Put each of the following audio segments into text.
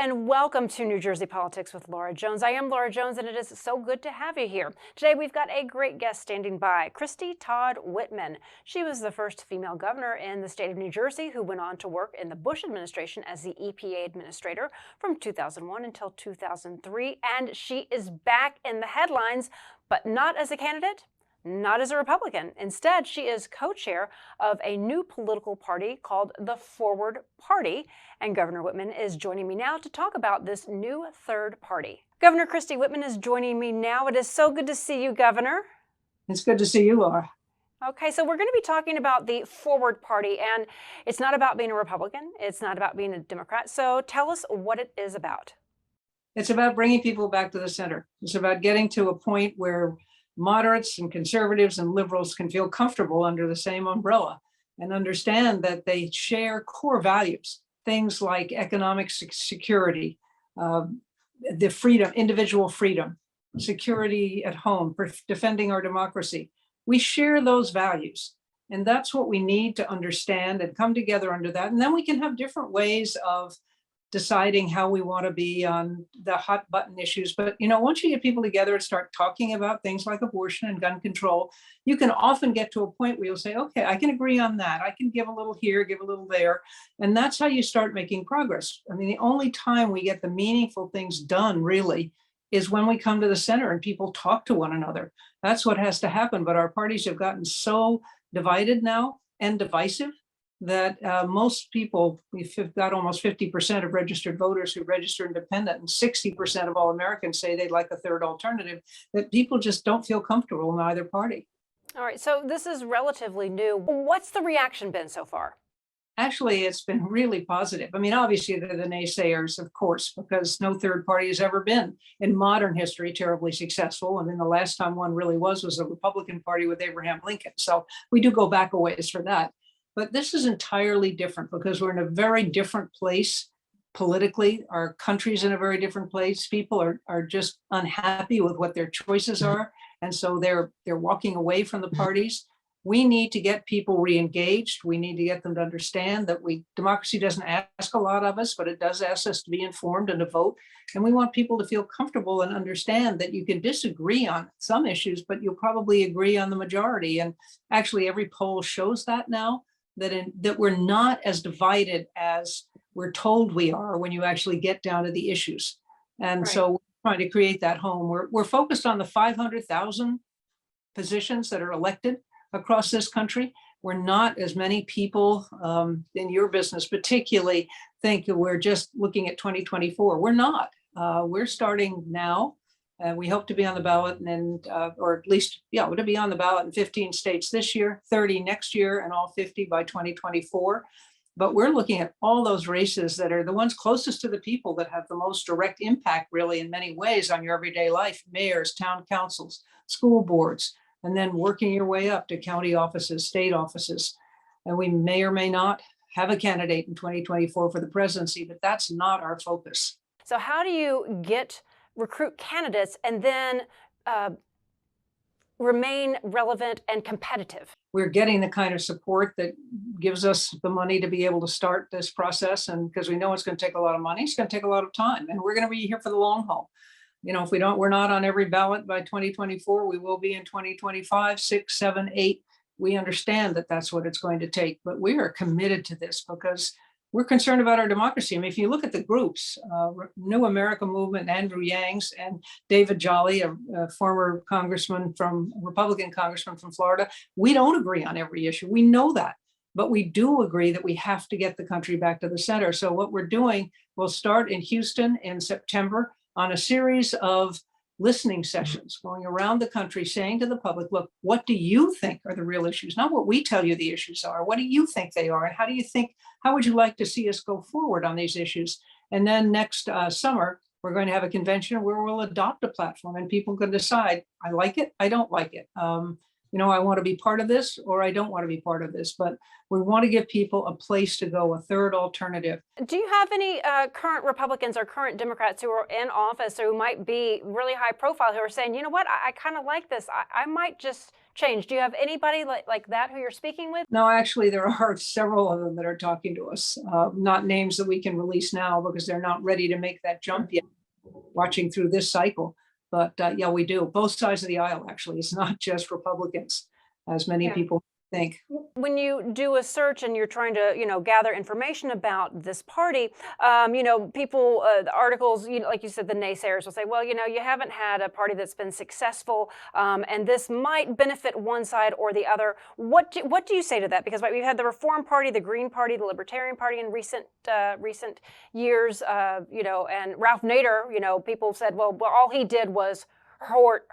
and welcome to New Jersey Politics with Laura Jones. I am Laura Jones, and it is so good to have you here. Today, we've got a great guest standing by, Christy Todd Whitman. She was the first female governor in the state of New Jersey who went on to work in the Bush administration as the EPA administrator from 2001 until 2003, and she is back in the headlines, but not as a candidate, not as a Republican. Instead, she is co-chair of a new political party called the Forward Party, and Governor Whitman is joining me now to talk about this new third party. Governor Christy Whitman is joining me now. It is so good to see you, Governor. It's good to see you, Laura. Okay, so we're going to be talking about the Forward Party, and it's not about being a Republican. It's not about being a Democrat. So tell us what it is about. It's about bringing people back to the center. It's about getting to a point where moderates and conservatives and liberals can feel comfortable under the same umbrella and understand that they share core values, things like economic security, the freedom, individual freedom, security at home, defending our democracy. We share those values, and that's what we need to understand and come together under that. And then we can have different ways of deciding how we want to be on the hot button issues. But, once you get people together and start talking about things like abortion and gun control, you can often get to a point where you'll say, okay, I can agree on that. I can give a little here, give a little there. And that's how you start making progress. I mean, the only time we get the meaningful things done really is when we come to the center and people talk to one another. That's what has to happen. But our parties have gotten so divided now and divisive that most people, we've got almost 50% of registered voters who register independent, and 60% of all Americans say they'd like a third alternative, that people just don't feel comfortable in either party. All right, so this is relatively new. What's the reaction been so far? Actually, it's been really positive. I mean, obviously, they're the naysayers, of course, because no third party has ever been in modern history terribly successful. I mean, the last time one really was the Republican Party with Abraham Lincoln. So we do go back a ways for that. But this is entirely different because we're in a very different place politically. Our country's in a very different place. People are just unhappy with what their choices are. And so they're walking away from the parties. We need to get people re-engaged. We need to get them to understand that democracy doesn't ask a lot of us, but it does ask us to be informed and to vote. And we want people to feel comfortable and understand that you can disagree on some issues, but you'll probably agree on the majority. And actually, every poll shows that now, that we're not as divided as we're told we are when you actually get down to the issues. And right. So we're trying to create that home. We're focused on the 500,000 positions that are elected across this country. We're not, as many people in your business particularly think we're just looking at 2024. We're not. We're starting now. We hope to be on the ballot, or at least, we're to be on the ballot in 15 states this year, 30 next year, and all 50 by 2024. But we're looking at all those races that are the ones closest to the people that have the most direct impact, really, in many ways on your everyday life: mayors, town councils, school boards, and then working your way up to county offices, state offices. And we may or may not have a candidate in 2024 for the presidency, but that's not our focus. So how do you recruit candidates and then remain relevant and competitive? We're getting the kind of support that gives us the money to be able to start this process. And because we know it's going to take a lot of money, it's going to take a lot of time, and we're going to be here for the long haul. If we're not on every ballot by 2024, we will be in 2025, 6, 7, 8. We understand that that's what it's going to take, but we are committed to this because we're concerned about our democracy. I mean, if you look at the groups, New America Movement, Andrew Yangs, and David Jolly, a former Republican congressman from Florida, we don't agree on every issue. We know that, but we do agree that we have to get the country back to the center. So what we're doing, we'll start in Houston in September on a series of listening sessions going around the country, saying to the public, look, what do you think are the real issues? Not what we tell you the issues are. What do you think they are? And how would you like to see us go forward on these issues? And then next summer, we're going to have a convention where we'll adopt a platform and people can decide, I like it, I don't like it. I want to be part of this or I don't want to be part of this, but we want to give people a place to go, a third alternative. Do you have any current Republicans or current Democrats who are in office or who might be really high profile who are saying, you know what, I kind of like this. I might just change. Do you have anybody like that who you're speaking with? No, actually, there are several of them that are talking to us, not names that we can release now because they're not ready to make that jump yet, watching through this cycle. But yeah, we do. Both sides of the aisle, actually. It's not just Republicans, as many Yeah. people think. When you do a search and you're trying to, gather information about this party, people, the articles, like you said, the naysayers will say, well, you haven't had a party that's been successful, and this might benefit one side or the other. What do you say to that? Because we've had the Reform Party, the Green Party, the Libertarian Party in recent years, and Ralph Nader, people said, well, all he did was hurt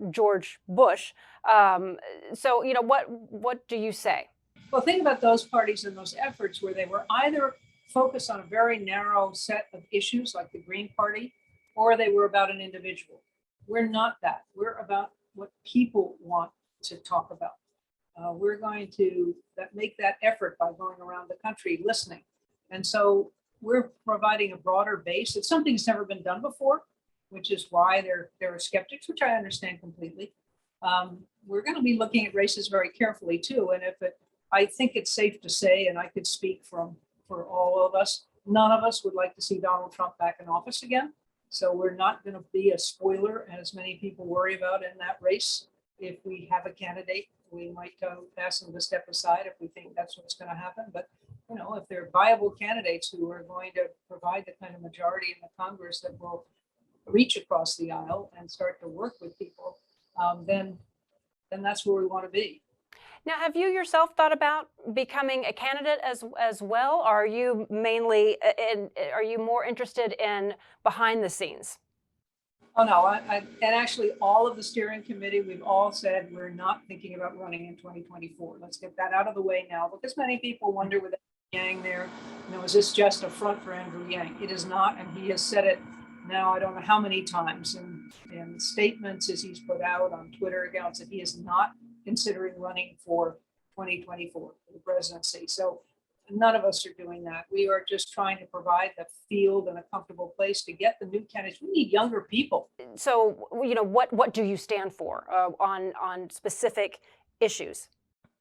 George Bush. So, what do you say? Well, think about those parties and those efforts where they were either focused on a very narrow set of issues like the Green Party, or they were about an individual. We're not that. We're about what people want to talk about. We're going to make that effort by going around the country listening. And so we're providing a broader base. It's something that's never been done before, which is why there are skeptics, which I understand completely. We're going to be looking at races very carefully too. And I think it's safe to say, and I could speak for all of us, none of us would like to see Donald Trump back in office again. So we're not going to be a spoiler, as many people worry about in that race. If we have a candidate, we might ask them to step aside if we think that's what's going to happen. But if they're viable candidates who are going to provide the kind of majority in the Congress that will reach across the aisle and start to work with people, then that's where we want to be. Now, have you yourself thought about becoming a candidate as well? Or are you mainly are you more interested in behind the scenes? Oh no, and actually all of the steering committee, we've all said we're not thinking about running in 2024. Let's get that out of the way now, because many people wonder with Yang there, is this just a front for Andrew Yang? It is not, and he has said it now, I don't know how many times in statements as he's put out on Twitter accounts that he is not considering running for 2024 for the presidency. So none of us are doing that. We are just trying to provide the field and a comfortable place to get the new candidates. We need younger people. So, what do you stand for on specific issues?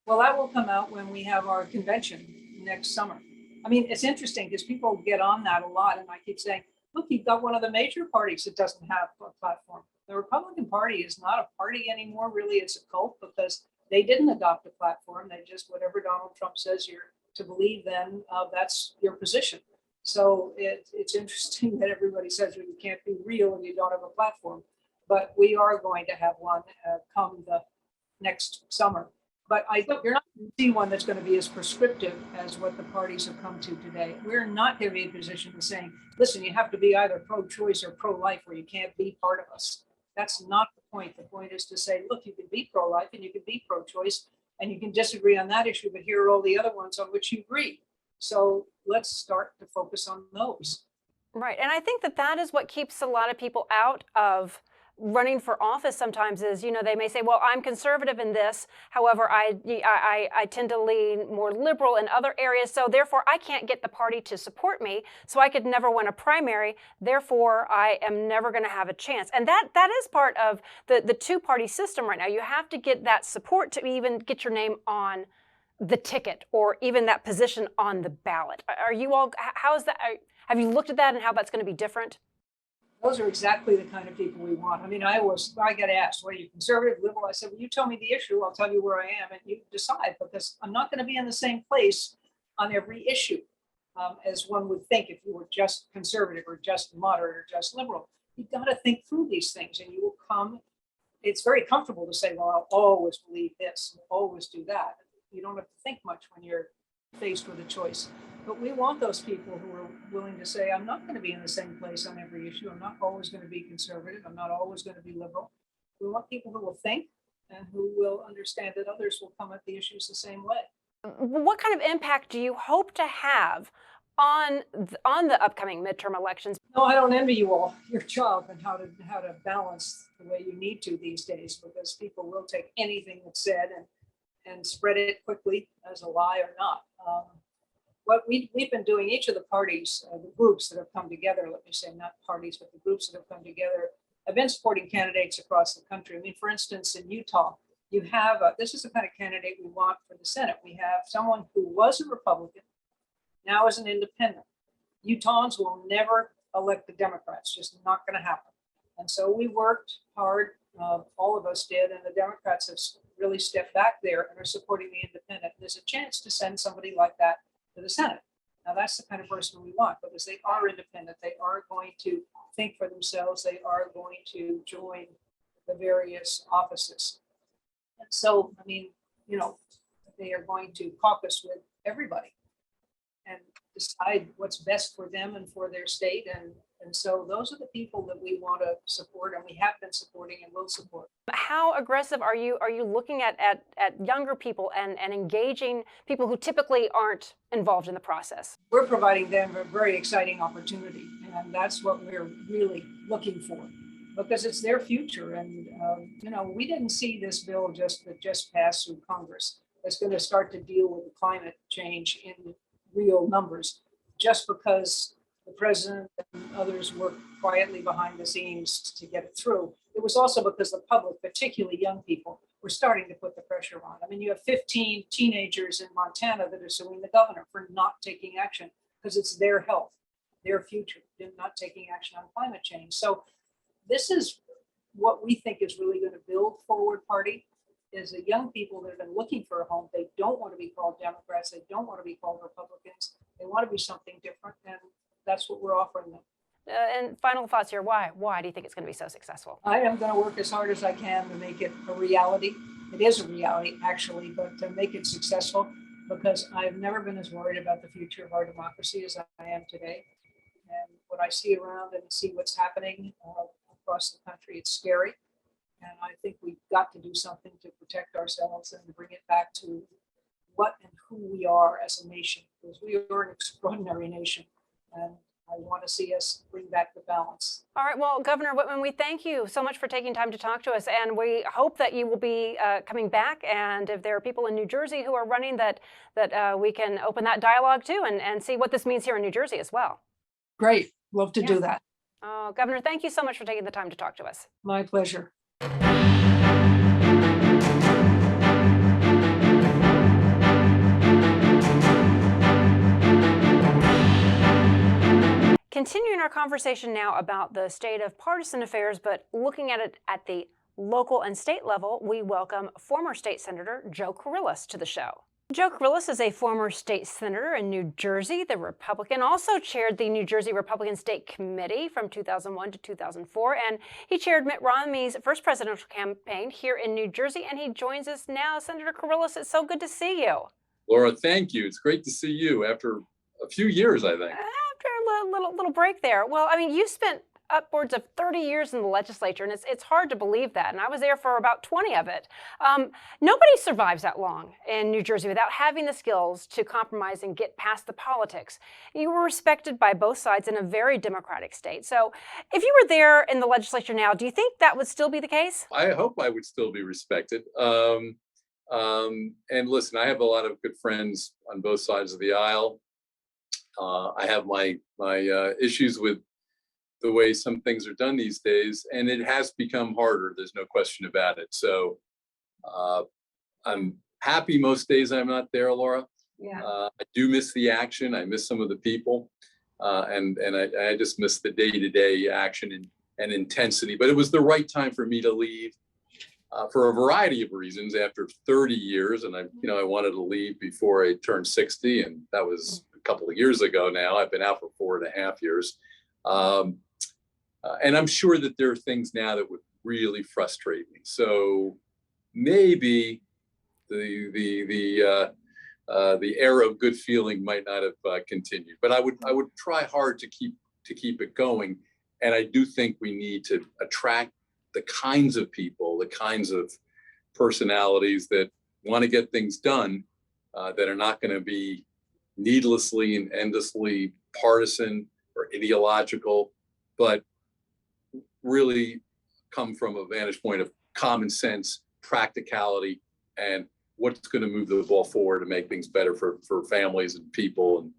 Well, that will come out when we have our convention next summer. I mean, it's interesting because people get on that a lot, and I keep saying, look, you've got one of the major parties that doesn't have a platform. The Republican Party is not a party anymore. Really, it's a cult because they didn't adopt a platform. They just, whatever Donald Trump says you're to believe, then that's your position. So it's interesting that everybody says you can't be real and you don't have a platform. But we are going to have one come the next summer. But you're not going to see one that's going to be as prescriptive as what the parties have come to today. We're not going to be in a position of saying, listen, you have to be either pro-choice or pro-life, or you can't be part of us. That's not the point. The point is to say, look, you can be pro-life and you can be pro-choice, and you can disagree on that issue, but here are all the other ones on which you agree. So let's start to focus on those. Right. And I think that is what keeps a lot of people out of running for office sometimes is, they may say, well, I'm conservative in this. However, I tend to lean more liberal in other areas. So therefore, I can't get the party to support me. So I could never win a primary. Therefore, I am never going to have a chance. And that is part of the two-party system right now. You have to get that support to even get your name on the ticket or even that position on the ballot. Are you all, how is that? Have you looked at that and how that's going to be different? Those are exactly the kind of people we want. I mean, I get asked, what are you, conservative, liberal? I said, well, you tell me the issue, I'll tell you where I am, and you decide, because I'm not going to be in the same place on every issue as one would think if you were just conservative or just moderate or just liberal. You've got to think through these things, and you will come. It's very comfortable to say, well, I'll always believe this, and always do that. You don't have to think much when you're faced with a choice. But we want those people who are willing to say, I'm not going to be in the same place on every issue. I'm not always going to be conservative. I'm not always going to be liberal. We want people who will think and who will understand that others will come at the issues the same way. What kind of impact do you hope to have on the upcoming midterm elections? No, I don't envy you all your job and how to balance the way you need to these days, because people will take anything that's said and spread it quickly as a lie or not. What we've been doing, each of the parties, the groups that have come together, let me say, not parties, but the groups that have come together, have been supporting candidates across the country. I mean, for instance, in Utah, you have, this is the kind of candidate we want for the Senate. We have someone who was a Republican, now is an independent. Utahns will never elect the Democrats, just not going to happen. And so we worked hard, all of us did, and the Democrats have really stepped back there and are supporting the independent. There's a chance to send somebody like that to the Senate. Now that's the kind of person we want, because they are independent. They are going to think for themselves. They are going to join the various offices. And so, I mean, they are going to caucus with everybody and decide what's best for them and for their state. And so those are the people that we want to support, and we have been supporting and will support. How aggressive are you looking at younger people and engaging people who typically aren't involved in the process? We're providing them a very exciting opportunity, and that's what we're really looking for, because it's their future. And we didn't see this bill that just passed through Congress that's going to start to deal with the climate change in real numbers just because the president and others worked quietly behind the scenes to get it through. It was also because the public, particularly young people, were starting to put the pressure on. I mean, you have 15 teenagers in Montana that are suing the governor for not taking action because it's their health, their future, and not taking action on climate change. So this is what we think is really going to build Forward Party, is the young people that have been looking for a home. They don't want to be called Democrats. They don't want to be called Republicans. They want to be something different, and that's what we're offering them. And final thoughts here. Why do you think it's going to be so successful? I am going to work as hard as I can to make it a reality. It is a reality, actually, but to make it successful, because I've never been as worried about the future of our democracy as I am today. And what I see around and see what's happening across the country, it's scary. And I think we've got to do something to protect ourselves and to bring it back to what and who we are as a nation, because we are an extraordinary nation. And I want to see us bring back the balance. All right. Well, Governor Whitman, we thank you so much for taking time to talk to us. And we hope that you will be coming back. And if there are people in New Jersey who are running, that we can open that dialogue too and see what this means here in New Jersey as well. Great. Love to do that. Oh, Governor, thank you so much for taking the time to talk to us. My pleasure. Continuing our conversation now about the state of partisan affairs, but looking at it at the local and state level, we welcome former state senator Joe Kyrillos to the show. Joe Kyrillos is a former state senator in New Jersey. The Republican also chaired the New Jersey Republican State Committee from 2001 to 2004, and he chaired Mitt Romney's first presidential campaign here in New Jersey, and he joins us now. Senator Kyrillos, it's so good to see you. Laura, thank you. It's great to see you after a few years, I think. After a little break there. Well, I mean, you spent upwards of 30 years in the legislature, and it's hard to believe that. And I was there for about 20 of it. Nobody survives that long in New Jersey without having the skills to compromise and get past the politics. You were respected by both sides in a very democratic state. So if you were there in the legislature now, do you think that would still be the case? I hope I would still be respected. And listen, I have a lot of good friends on both sides of the aisle. I have my issues with the way some things are done these days, and it has become harder. There's no question about it. So I'm happy most days I'm not there, Laura. Yeah. I do miss the action. I miss some of the people, and I just miss the day-to-day action and intensity. But it was the right time for me to leave for a variety of reasons. After 30 years, and I wanted to leave before I turned 60, and that was a couple of years ago now. I've been out for 4.5 years. And I'm sure that there are things now that would really frustrate me. So maybe the era of good feeling might not have continued. But I would try hard to keep it going. And I do think we need to attract the kinds of people, the kinds of personalities that want to get things done, that are not going to be needlessly and endlessly partisan or ideological. but really come from a vantage point of common sense, practicality, and what's going to move the ball forward to make things better for families and people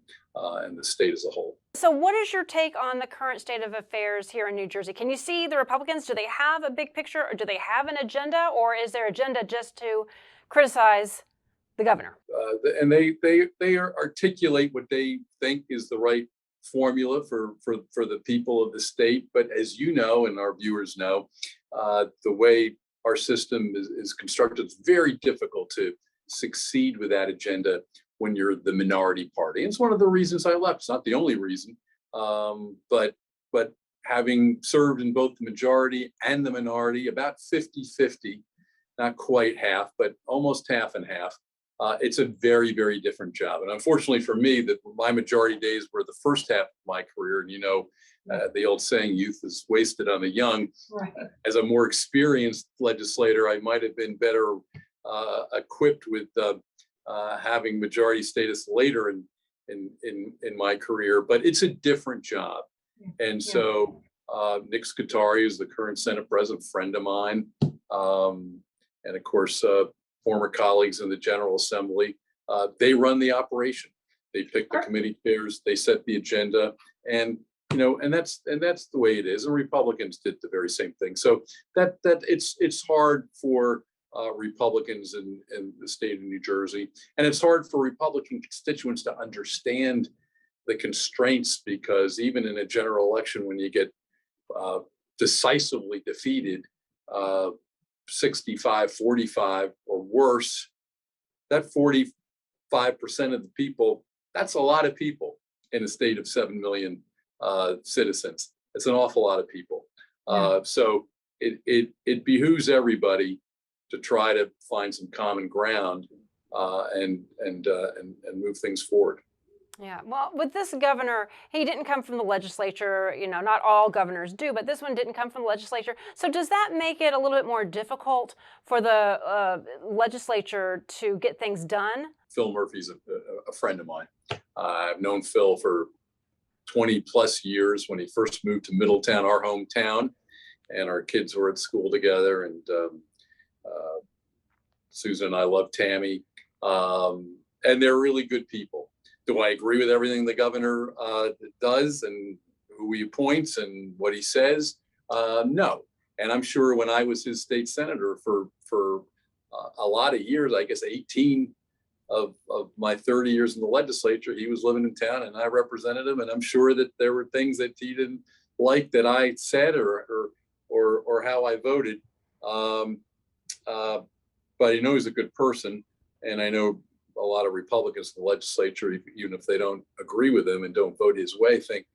and the state as a whole. So what is your take on the current state of affairs here in New Jersey? Can you see the Republicans? Do they have a big picture, or do they have an agenda, or is their agenda just to criticize the governor? And they articulate what they think is the right formula for the people of the state. But as you know, and our viewers know, the way our system is constructed, it's very difficult to succeed with that agenda when you're the minority party. And it's one of the reasons I left. It's not the only reason, but having served in both the majority and the minority, about 50-50, not quite half, but almost half and half. It's a very, very different job. And unfortunately for me, my majority days were the first half of my career. And the old saying, youth is wasted on the young. Right. As a more experienced legislator, I might have been better equipped with having majority status later in my career, but it's a different job. And so Nick Scutari, who's the current Senate president, friend of mine, and of course, former colleagues in the General Assembly, they run the operation. They pick the committee chairs, they set the agenda, and that's the way it is. And Republicans did the very same thing. So that it's hard for Republicans in the state of New Jersey, and it's hard for Republican constituents to understand the constraints, because even in a general election, when you get decisively defeated, 65-45 or worse, that 45% of the people, that's a lot of people in a state of 7 million citizens. It's an awful lot of people. So it behooves everybody to try to find some common ground and move things forward. Yeah, well, with this governor, he didn't come from the legislature. Not all governors do, but this one didn't come from the legislature. So does that make it a little bit more difficult for the legislature to get things done? Phil Murphy's a friend of mine. I've known Phil for 20 plus years when he first moved to Middletown, our hometown, and our kids were at school together. And Susan and I love Tammy, and they're really good people. Do I agree with everything the governor does and who he appoints and what he says? No. And I'm sure when I was his state senator for a lot of years, I guess 18 of my 30 years in the legislature, he was living in town and I represented him. And I'm sure that there were things that he didn't like that I said or how I voted. But he's a good person. And I know a lot of Republicans in the legislature, even if they don't agree with him and don't vote his way, think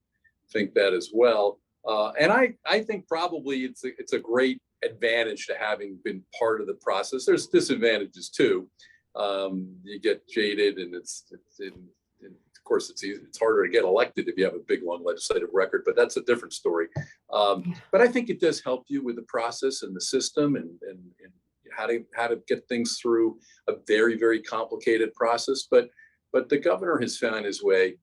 that as well. And I think probably it's a great advantage to having been part of the process. There's disadvantages too. You get jaded, and of course it's harder to get elected if you have a big long legislative record, but that's a different story. But I think it does help you with the process and the system and how to get things through a very, very complicated process. But the governor has found his way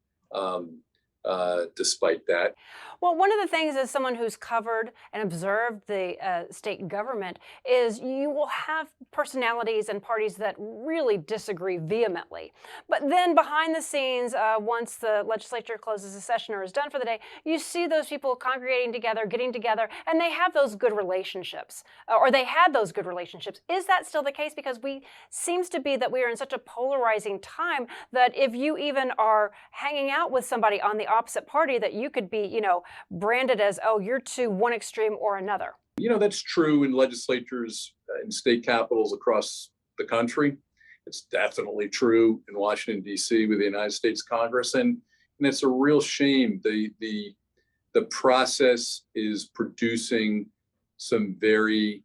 despite that. Well, one of the things as someone who's covered and observed the state government is you will have personalities and parties that really disagree vehemently. But then behind the scenes, once the legislature closes the session or is done for the day, you see those people congregating together, getting together, and they have those good relationships, or they had those good relationships. Is that still the case? Because seems to be that we are in such a polarizing time that if you even are hanging out with somebody on the opposite party, that you could be, branded as, oh, you're to one extreme or another. That's true in legislatures in state capitals across the country. It's definitely true in Washington, D.C. with the United States Congress. And it's a real shame. The process is producing some very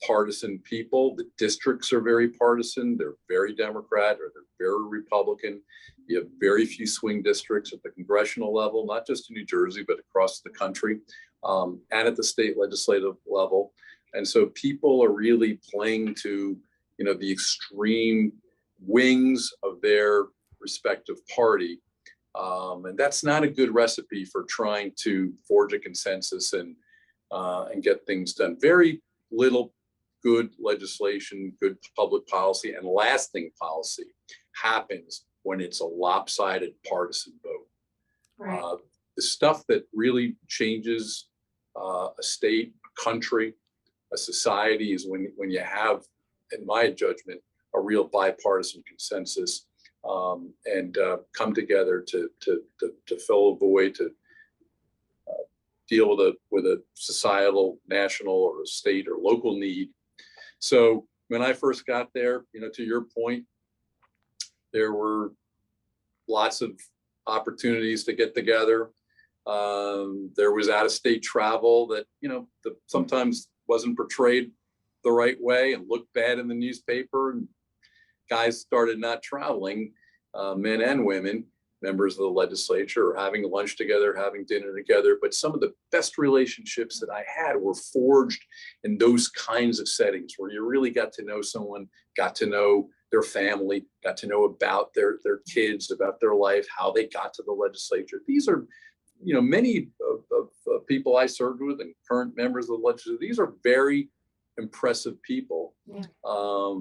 partisan people. The districts are very partisan. They're very Democrat or they're very Republican. You have very few swing districts at the congressional level, not just in New Jersey, but across the country, and at the state legislative level. And so people are really playing to, the extreme wings of their respective party. And that's not a good recipe for trying to forge a consensus and get things done. Very little good legislation, good public policy, and lasting policy happens when it's a lopsided partisan vote. Right. The stuff that really changes a state, a country, a society is when you have, in my judgment, a real bipartisan consensus and come together to fill a void, to deal with a societal, national, or a state or local need. So when I first got there, to your point, there were lots of opportunities to get together. There was out-of-state travel that sometimes wasn't portrayed the right way and looked bad in the newspaper, and guys started not traveling, men and women, members of the legislature, or having lunch together, having dinner together. But some of the best relationships that I had were forged in those kinds of settings where you really got to know someone, got to know their family, got to know about their kids, about their life, how they got to the legislature. These are, many of people I served with and current members of the legislature, these are very impressive people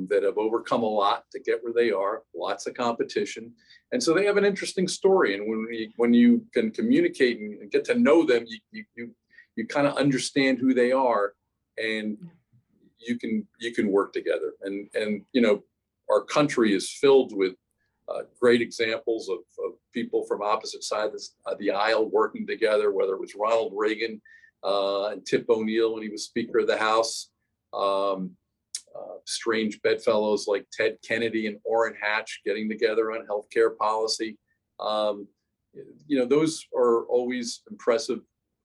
that have overcome a lot to get where they are, lots of competition. And so they have an interesting story. And when you can communicate and get to know them, you kind of understand who they are, and you can work together. And our country is filled with great examples of people from opposite sides of the aisle working together, whether it was Ronald Reagan and Tip O'Neill when he was Speaker of the House, strange bedfellows like Ted Kennedy and Orrin Hatch getting together on healthcare policy. Those are always impressive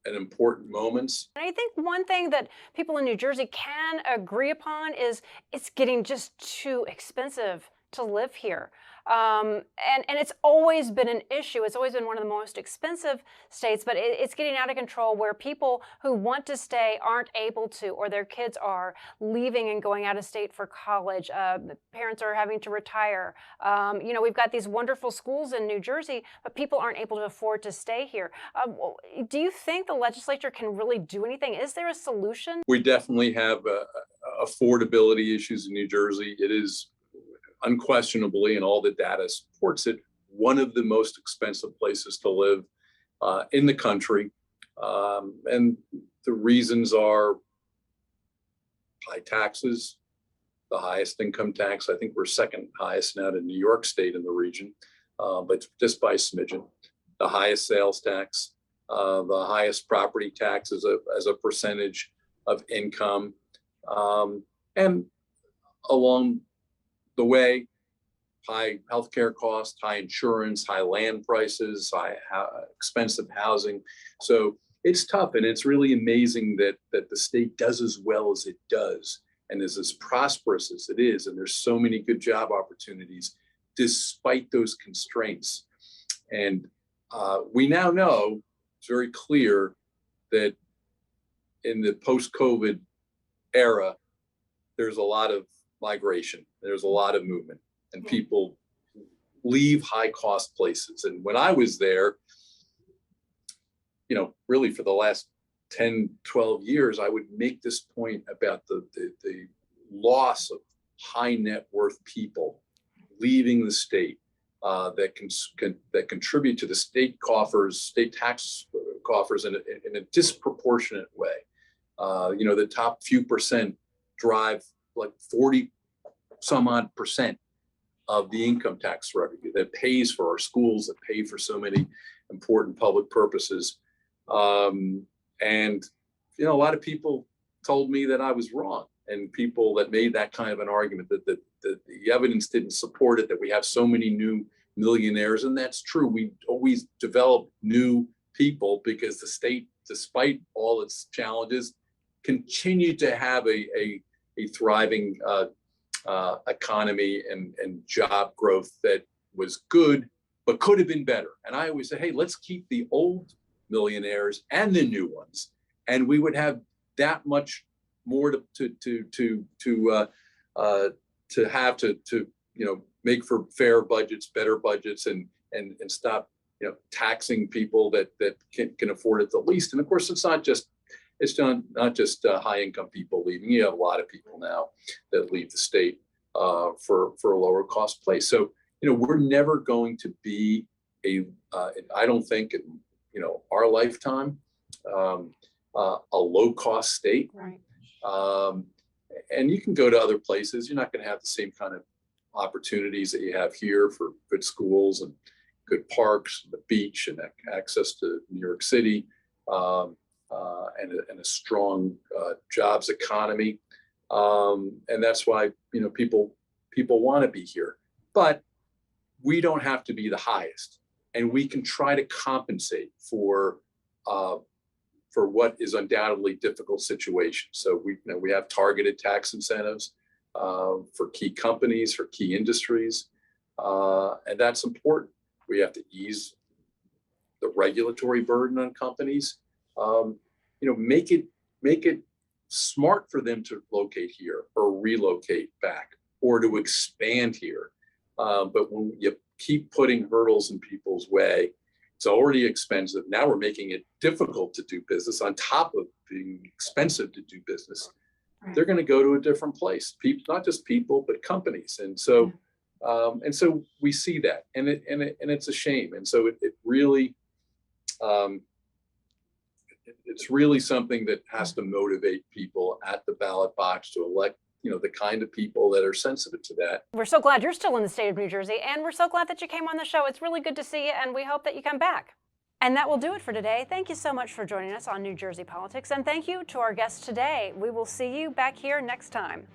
and important moments. And I think one thing that people in New Jersey can agree upon is it's getting just too expensive to live here. And it's always been an issue. It's always been one of the most expensive states, but it's getting out of control where people who want to stay aren't able to, or their kids are leaving and going out of state for college. Parents are having to retire. We've got these wonderful schools in New Jersey, but people aren't able to afford to stay here. Do you think the legislature can really do anything? Is there a solution? We definitely have affordability issues in New Jersey. It is unquestionably, and all the data supports it, one of the most expensive places to live in the country. And the reasons are high taxes, the highest income tax. I think we're second highest now to New York State in the region, but just by a smidgen. The highest sales tax, the highest property tax as a percentage of income. And along the way, high healthcare costs, high insurance, high land prices, expensive housing. So it's tough, and it's really amazing that the state does as well as it does and is as prosperous as it is. And there's so many good job opportunities despite those constraints. And we now know, it's very clear that in the post-COVID era, there's a lot of migration. There's a lot of movement, and people leave high cost places. And when I was there, really for the last 10, 12 years, I would make this point about the loss of high net worth people leaving the state that contribute to the state coffers, state tax coffers in a disproportionate way. The top few percent drive like 40 some odd percent of the income tax revenue that pays for our schools, that pay for so many important public purposes. And a lot of people told me that I was wrong, and people that made that kind of an argument that the evidence didn't support it, that we have so many new millionaires. And that's true. We always develop new people because the state, despite all its challenges, continued to have a thriving economy and job growth that was good, but could have been better. And I always say, hey, let's keep the old millionaires and the new ones, and we would have that much more to make for fair budgets, better budgets, and stop taxing people that can afford it the least. And of course, it's not just high income people leaving. You have a lot of people now that leave the state for a lower cost place. So we're never going to be I don't think in our lifetime a low cost state. Right. And you can go to other places. You're not going to have the same kind of opportunities that you have here for good schools and good parks, the beach, and access to New York City, and a strong jobs economy. And that's why people want to be here. But we don't have to be the highest, and we can try to compensate for what is undoubtedly difficult situations. So we have targeted tax incentives for key companies, for key industries, and that's important. We have to ease the regulatory burden on companies. Make it smart for them to locate here or relocate back or to expand here. But when you keep putting hurdles in people's way, it's already expensive. Now we're making it difficult to do business on top of being expensive to do business. Right. They're going to go to a different place. People, not just people, but companies. And so, we see that, and it's a shame. And so it really, it's really something that has to motivate people at the ballot box to elect the kind of people that are sensitive to that. We're so glad you're still in the state of New Jersey, and we're so glad that you came on the show. It's really good to see you, and we hope that you come back. And that will do it for today. Thank you so much for joining us on New Jersey Politics, and thank you to our guests today. We will see you back here next time.